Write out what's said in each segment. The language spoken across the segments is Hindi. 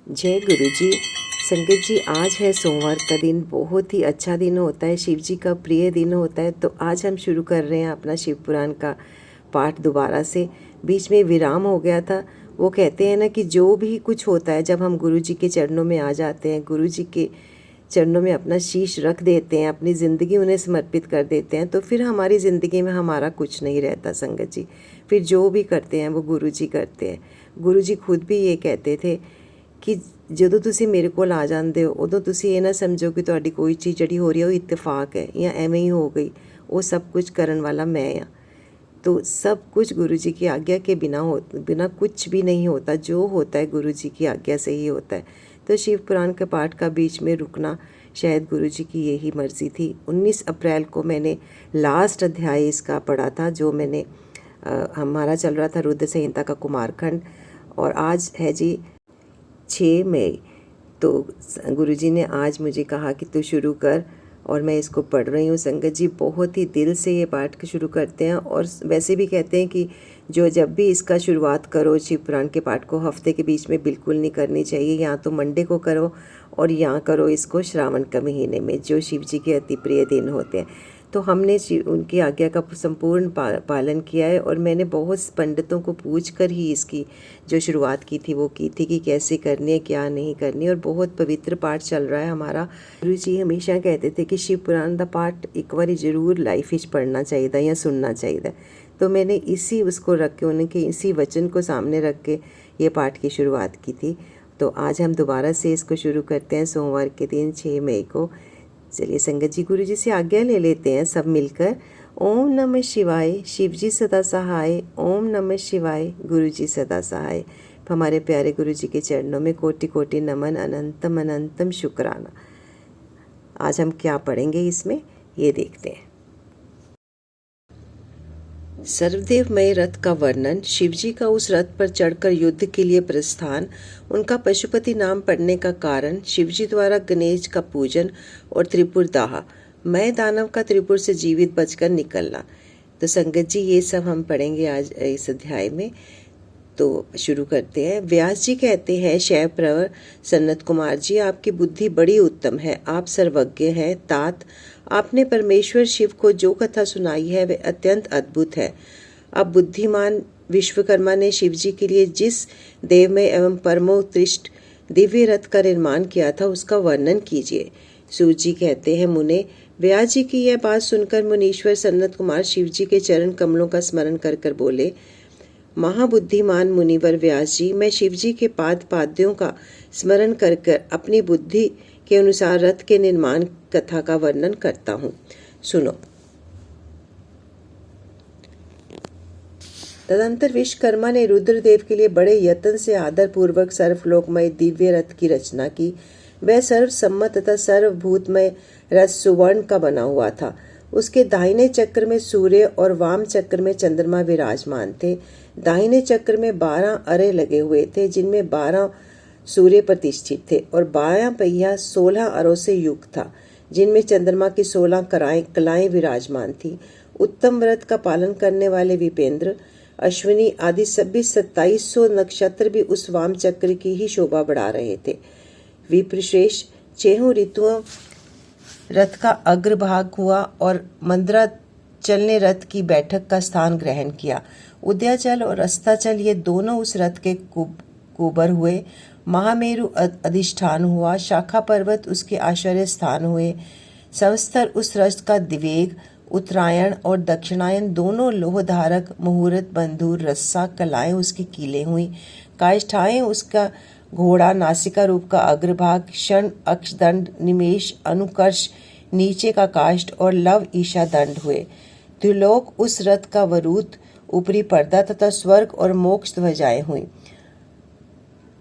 जय गुरु जी। संगत जी, आज है सोमवार का दिन। बहुत ही अच्छा दिन होता है, शिव जी का प्रिय दिन होता है। तो आज हम शुरू कर रहे हैं अपना शिव पुराण का पाठ दोबारा से। बीच में विराम हो गया था। वो कहते हैं ना कि जो भी कुछ होता है, जब हम गुरु जी के चरणों में आ जाते हैं, गुरु जी के चरणों में अपना शीश रख देते हैं, अपनी ज़िंदगी उन्हें समर्पित कर देते हैं, तो फिर हमारी ज़िंदगी में हमारा कुछ नहीं रहता संगत जी। फिर जो भी करते हैं वो गुरु जी करते हैं। गुरु जी खुद भी ये कहते थे कि ਜਦੋਂ ਤੁਸੀਂ ਮੇਰੇ ਕੋਲ ਆ ਜਾਂਦੇ ਹੋ, ਉਦੋਂ ਤੁਸੀਂ ਇਹ ਨਾ ਸਮਝੋ ਕਿ ਤੁਹਾਡੀ ਕੋਈ ਚੀਜ਼ ਜਿਹੜੀ ਹੋ ਰਹੀ ਹੈ ਉਹ ਇਤਫਾਕ ਹੈ ਜਾਂ ਐਵੇਂ ਹੀ ਹੋ गई। वो सब कुछ करने वाला मैं हाँ। तो सब कुछ गुरु जी की आज्ञा के बिना कुछ भी नहीं होता। जो होता है गुरु जी की आज्ञा से ही होता है। तो शिव पुराण के पाठ का बीच में रुकना शायद गुरु जी की यही मर्ज़ी थी। 19 अप्रैल को मैंने लास्ट अध्याय इसका पढ़ा था, जो मैंने हमारा चल रहा था रुद्र संहिता का कुमारखंड, और आज है जी 6 मई। तो गुरुजी ने आज मुझे कहा कि तू शुरू कर, और मैं इसको पढ़ रही हूँ। संगत जी, बहुत ही दिल से ये पाठ शुरू करते हैं, और वैसे भी कहते हैं कि जो जब भी इसका शुरुआत करो शिव पुराण के पाठ को, हफ्ते के बीच में बिल्कुल नहीं करनी चाहिए। या तो मंडे को करो और या करो इसको श्रावण के महीने में, जो शिव जी के अति प्रिय दिन होते हैं। तो हमने उनकी आज्ञा का संपूर्ण पालन किया है, और मैंने बहुत पंडितों को पूछ कर ही इसकी जो शुरुआत की थी वो की थी कि कैसे करनी है, क्या नहीं करनी। और बहुत पवित्र पाठ चल रहा है हमारा। गुरु जी हमेशा कहते थे कि शिव पुराण का पाठ एक बार जरूर लाइफ में पढ़ना चाहिए या सुनना चाहिए। तो मैंने इसी उसको रख के, उनके इसी वचन को सामने रख के ये पाठ की शुरुआत की थी। तो आज हम दोबारा से इसको शुरू करते हैं सोमवार के दिन 6 मई को। चलिए संगत जी, गुरु जी से आज्ञा ले लेते हैं सब मिलकर। ओम नमः शिवाय, शिव जी सदा सहाय। ओम नमः शिवाय, गुरु जी सदा सहाय। हमारे प्यारे गुरु जी के चरणों में कोटि कोटि नमन, अनंतम अनंतम शुक्राना। आज हम क्या पढ़ेंगे इसमें, ये देखते हैं। सर्वदेवमय रथ का वर्णन, शिवजी का उस रथ पर चढ़कर युद्ध के लिए प्रस्थान, उनका पशुपति नाम पड़ने का कारण, शिवजी द्वारा गणेश का पूजन और त्रिपुर दाह, मैं दानव का त्रिपुर से जीवित बचकर निकलना। तो संगत जी, ये सब हम पढ़ेंगे आज इस अध्याय में। तो शुरू करते हैं। व्यास जी कहते हैं, शैव प्रवर सन्नत कुमार जी, आपकी बुद्धि बड़ी उत्तम है, आप सर्वज्ञ हैं। तात, आपने परमेश्वर शिव को जो कथा सुनाई है वह अत्यंत अद्भुत है। अब बुद्धिमान विश्वकर्मा ने शिव जी के लिए जिस देवमय एवं परमोत्कृष्ट दिव्य रथ का निर्माण किया था उसका वर्णन कीजिए। सूर्य जी कहते हैं, मुने, व्यास जी की यह बात सुनकर मुनीश्वर सन्नत कुमार शिव जी के चरण कमलों का स्मरण कर कर बोले, महाबुद्धिमान मुनिवर व्यास जी, मैं शिव जी के पाद्यों का स्मरण कर कर अपनी बुद्धि के अनुसार रथ के निर्माण कथा का वर्णन करता हूँ। सुनो। तदंतर विश्वकर्मा ने रुद्रदेव के लिए बड़े यत्न से आदर पूर्वक सर्वलोकमय दिव्य रथ की रचना की। वह सर्वसम्मत तथा सर्वभूतमय रथ सुवर्ण का बना हुआ था। उसके दाहिने चक्र में सूर्य और वाम चक्र में चंद्रमा विराजमान थे। दाहिने चक्र में 12 अरे लगे हुए थे, जिनमें 12 सूर्य प्रतिष्ठित थे, और बायां पहिया 16 अरों से युक्त था, जिनमें चंद्रमा की 16 कलाएं विराजमान थी। उत्तम व्रत का पालन करने वाले विपेंद्र, अश्विनी आदि सभी 2700 नक्षत्र भी उस वाम चक्र की ही शोभा बढ़ा रहे थे। विप्रश्रेष्ठ 6 ऋतुओं रथ का अग्रभाग हुआ और मंदराचल ने रथ की बैठक का स्थान ग्रहण किया। उदयाचल और अस्ताचल ये दोनों उस रथ के कुबर हुए। महामेरु अधिष्ठान हुआ। शाखा पर्वत उसके आश्रय स्थान हुए। संवत्सर उस रथ का दिवेग, उत्तरायण और दक्षिणायन दोनों लोहधारक, मुहूर्त, बंधुर, रस्सा, कलाएं उसकी कीलें हुई। काष्ठाएं उसका घोड़ा, नासिका रूप का अग्रभाग, क्षण, अक्षदंड, निमेष, अनुकर्ष, नीचे का काष्ठ और लव ईशा दंड हुए। त्रिलोक उस रथ का वरूथ, ऊपरी पर्दा तथा स्वर्ग और मोक्ष ध्वजाएं हुई।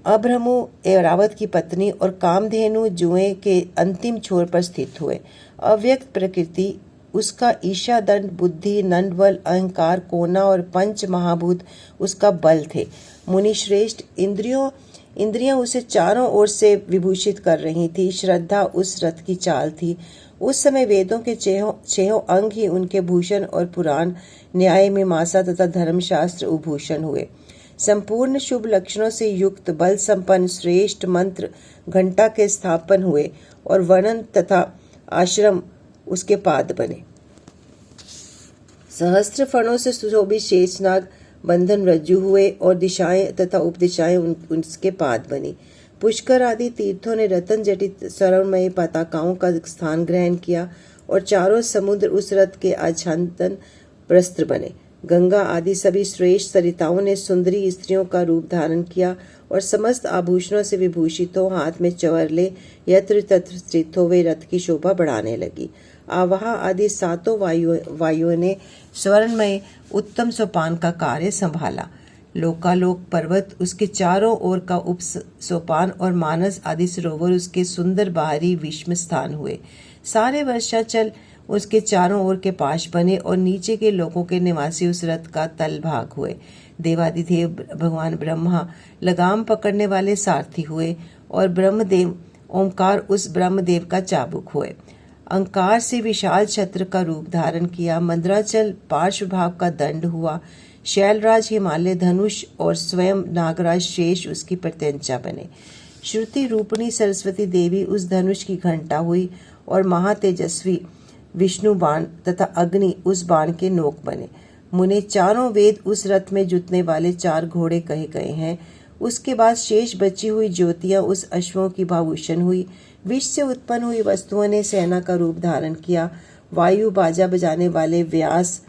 अभ्रमु ऐरावत की पत्नी और कामधेनु जुए के अंतिम छोर पर स्थित हुए। अव्यक्त प्रकृति उसका ईशा दंड, बुद्धि, नंदबल, अहंकार, कोना और पंच महाभूत उसका बल थे। मुनिश्रेष्ठ इंद्रियां उसे चारों ओर से विभूषित कर रही थी। श्रद्धा उस रथ की चाल थी। उस समय वेदों के छहों अंग ही उनके भूषण और पुराण, न्याय, मीमांसा तथा धर्मशास्त्र उभूषण हुए। संपूर्ण शुभ लक्षणों से युक्त बल संपन्न श्रेष्ठ मंत्र घंटा के स्थापन हुए और वर्णन तथा आश्रम उसके पाद बने। सहस्त्र फणों से सुशोभित शेषनाग बंधन रज्जु हुए और दिशाएं तथा उपदिशाएं उसके पाद बनी। पुष्कर आदि तीर्थों ने रतन जटित सरवणमय पताकाओं का स्थान ग्रहण किया और चारों समुद्र उस रथ के आच्छादन वस्त्र बने। गंगा आदि सभी श्रेष्ठ सरिताओं ने सुंदरी स्त्रियों का रूप धारण किया और समस्त आभूषणों से विभूषित हो हाथ में चंवर यत्र तत्र स्थित हो वे रथ की शोभा बढ़ाने लगी। आवाह आदि सातों वायुओं ने स्वर्णमय उत्तम सोपान का कार्य संभाला। लोकालोक पर्वत उसके चारों ओर का उप सोपान और मानस आदि सरोवर उसके सुंदर बाहरी विषम स्थान हुए। सारे वर्षाचल उसके चारों ओर के पाश बने और नीचे के लोगों के निवासी उस रथ का तल भाग हुए। देवादिदेव भगवान ब्रह्मा लगाम पकड़ने वाले सारथी हुए और ब्रह्मदेव ओंकार उस ब्रह्मदेव का चाबुक हुए। अंकार से विशाल छत्र का रूप धारण किया। मंदराचल पार्श्व भाग का दंड हुआ। शैलराज हिमालय धनुष और स्वयं नागराज शेष उसकी प्रत्यंचा बने। श्रुति रूपणी सरस्वती देवी उस धनुष की घंटा हुई और महातेजस्वी विष्णु बाण तथा अग्नि उस बाण के नोक बने। मुने चारों वेद उस रथ में जुतने वाले 4 घोड़े कहे गए हैं। उसके बाद शेष बची हुई ज्योतियां उस अश्वों की भाभूषण हुई। विष से उत्पन्न हुई वस्तुओं ने सेना का रूप धारण किया। वायु बाजा बजाने वाले व्यास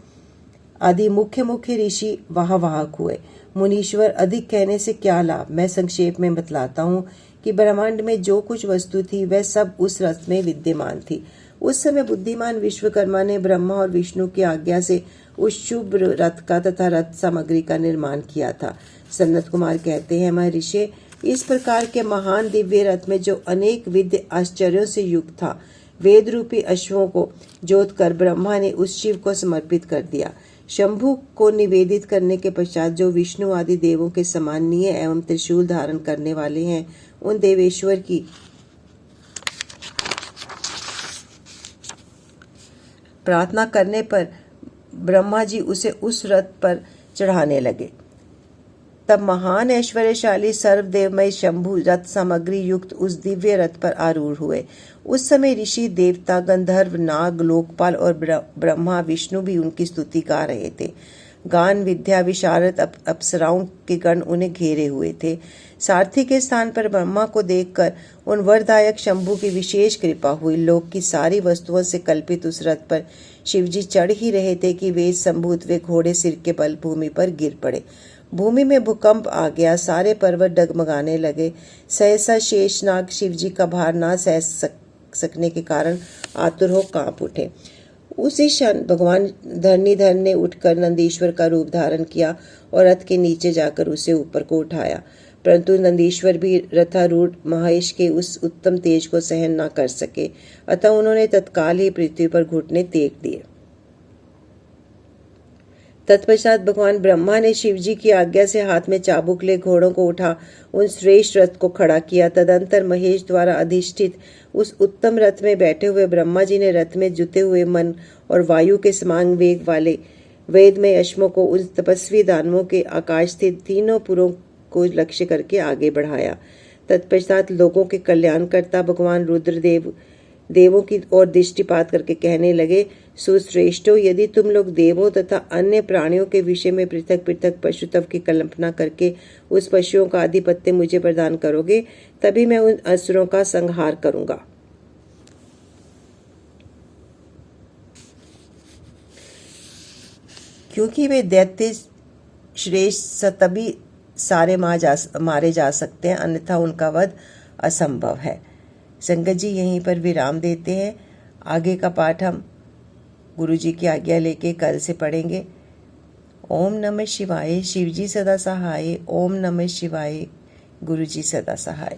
आदि मुख्य मुख्य ऋषि वाहक हुए। मुनीश्वर अधिक कहने से क्या लाभ, मैं संक्षेप में बतलाता हूँ कि ब्रह्मांड में जो कुछ वस्तु थी वह सब उस रथ में विद्यमान थी। उस समय बुद्धिमान विश्वकर्मा ने ब्रह्मा और विष्णु की आज्ञा से उस शुभ रथ का तथा रथ सामग्री का निर्माण किया था। सनत कुमार कहते हैं, महर्षि, इस प्रकार के महान दिव्य रथ में जो अनेक विद्य आश्चर्यों से युक्त था, वेद रूपी अश्वों को जोत कर ब्रह्मा ने उस शिव को समर्पित कर दिया। शंभु को निवेदित करने के पश्चात जो विष्णु आदि देवों के सम्माननीय एवं त्रिशूल धारण करने वाले हैं, उन देवेश्वर की प्रार्थना करने पर ब्रह्मा जी उसे उस रथ पर चढ़ाने लगे। तब महान ऐश्वर्यशाली सर्वदेवमय शंभु रथ सामग्री युक्त उस दिव्य रथ पर आरूढ़ हुए। उस समय ऋषि देवता गंधर्व नाग लोकपाल और ब्रह्मा विष्णु भी उनकी स्तुति गा रहे थे। गान विद्या विशारद अप्सराओं के गण उन्हें घेरे हुए थे। सारथी के स्थान पर ब्रह्मा को देखकर उन वरदायक शंभु की विशेष कृपा हुई। लोक की सारी वस्तुओं से कल्पित उस रथ पर शिवजी चढ़ ही रहे थे कि वे संभूत वे घोड़े सिर के बल भूमि पर गिर पड़े। भूमि में भूकंप आ गया। सारे पर्वत डगमगाने लगे। सहसा शेषनाग शिवजी का भार ना सह सकने के कारण आतुर हो कांप उठे। उसी क्षण भगवान धरणीधर ने उठकर नंदीश्वर का रूप धारण किया और रथ के नीचे जाकर उसे ऊपर को उठाया, परंतु नंदीश्वर भी रथारूढ़ महेश के उस उत्तम तेज को सहन न कर सके, अतः उन्होंने तत्काल ही पृथ्वी पर घुटने टेक दिए। तत्पश्चात भगवान ब्रह्मा ने शिवजी की आज्ञा से हाथ में चाबुक ले घोड़ों को उठा उन श्रेष्ठ रथ को खड़ा किया। तदंतर महेश द्वारा अधिष्ठित उस उत्तम रथ में बैठे हुए ब्रह्मा जी ने रथ में जुते हुए मन और वायु के समान वेग वाले वेद में अश्वों को उन तपस्वी दानवों के आकाश स्थित तीनों पुरों को लक्ष्य करके आगे बढ़ाया। तत्पश्चात लोगों के कल्याणकर्ता भगवान रुद्रदेव देवों की ओर दृष्टिपात करके कहने लगे, सुश्रेष्ठो, यदि तुम लोग देवों तथा अन्य प्राणियों के विषय में पृथक पृथक पशुत्व की कल्पना करके उस पशुओं का आधिपत्य मुझे प्रदान करोगे, तभी मैं उन असुरों का संहार करूंगा। क्योंकि वे दैत्य श्रेष्ठ तभी सारे मारे जा सकते हैं, अन्यथा उनका वध असंभव है। संगत जी यहीं पर विराम देते हैं। आगे का पाठ हम गुरु जी की आज्ञा लेके कल से पढ़ेंगे। ओम नमः शिवाय। शिवजी सदा सहाय। ओम नमः शिवाय। गुरु जी सदा सहाय।